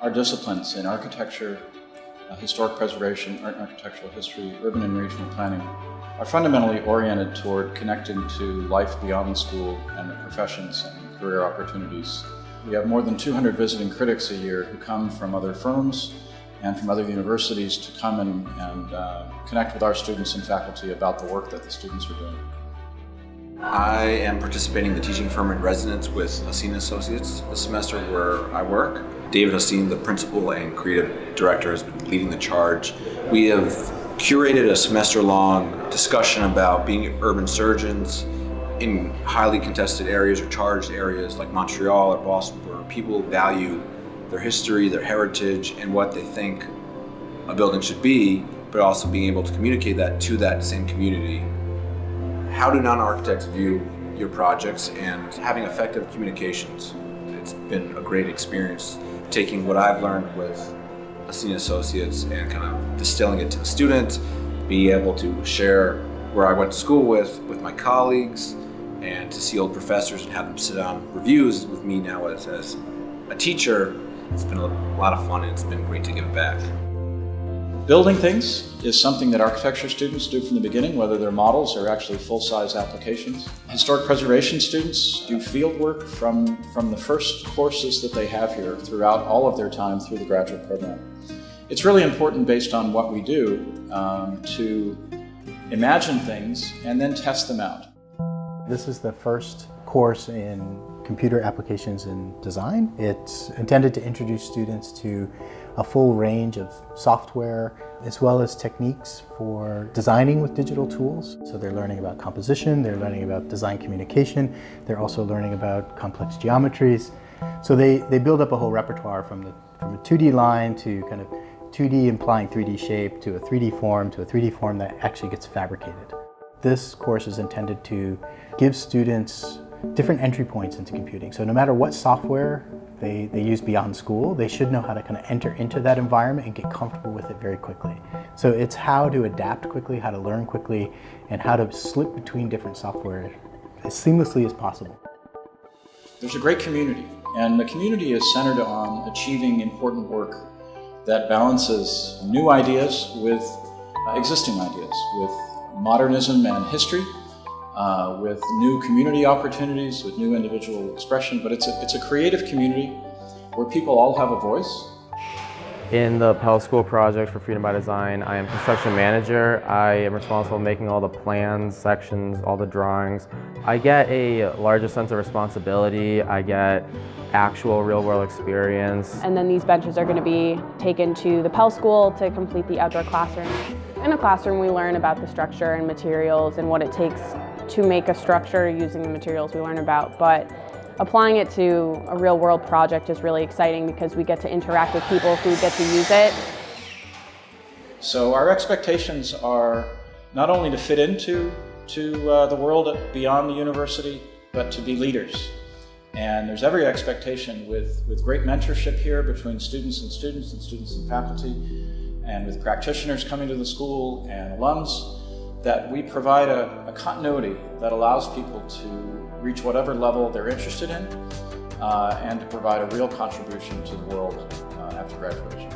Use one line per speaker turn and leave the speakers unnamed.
Our disciplines in architecture, historic preservation, art and architectural history, urban and regional planning are fundamentally oriented toward connecting to life beyond the school and the professions and career opportunities. We have more than 200 visiting critics a year who come from other firms and from other universities to come and connect with our students and faculty about the work that the students are doing.
I am participating in the teaching firm in residence with Haseen Associates this semester where I work. David Haseen, the principal and creative director, has been leading the charge. We have curated a semester-long discussion about being urban surgeons in highly contested areas or charged areas like Montreal or Boston, where people value their history, their heritage, and what they think a building should be, but also being able to communicate that to that same community. How do non-architects view your projects and having effective communications? It's been a great experience taking what I've learned with Haseen Associates and kind of distilling it to the students, being able to share where I went to school with my colleagues, and to see old professors and have them sit on reviews with me now as a teacher. It's been a lot of fun and it's been great to give back.
Building things is something that architecture students do from the beginning, whether they're models or actually full-size applications. Historic preservation students do field work from the first courses that they have here throughout all of their time through the graduate program. It's really important based on what we do to imagine things and then test them out.
This is the first course in computer applications and design. It's intended to introduce students to a full range of software as well as techniques for designing with digital tools. So they're learning about composition, they're learning about design communication, they're also learning about complex geometries. So they build up a whole repertoire from a 2D line to kind of 2D implying 3D shape to a 3D form to a 3D form that actually gets fabricated. This course is intended to give students different entry points into computing. So no matter what software they use beyond school, they should know how to kind of enter into that environment and get comfortable with it very quickly. So it's how to adapt quickly, how to learn quickly, and how to slip between different software as seamlessly as possible.
There's a great community, and the community is centered on achieving important work that balances new ideas with existing ideas, with modernism and history, with new community opportunities, with new individual expression, but it's a creative community where people all have a voice.
In the Pell School project for Freedom by Design, I am construction manager. I am responsible for making all the plans, sections, all the drawings. I get a larger sense of responsibility. I get actual real-world experience.
And then these benches are going to be taken to the Pell School to complete the outdoor classroom. In a classroom, we learn about the structure and materials and what it takes to make a structure using the materials we learn about, but applying it to a real-world project is really exciting because we get to interact with people who get to use it.
So our expectations are not only to fit into the world beyond the university, but to be leaders. And there's every expectation with great mentorship here between students and students and students and faculty, and with practitioners coming to the school and alums, that we provide a continuity that allows people to reach whatever level they're interested in and to provide a real contribution to the world after graduation.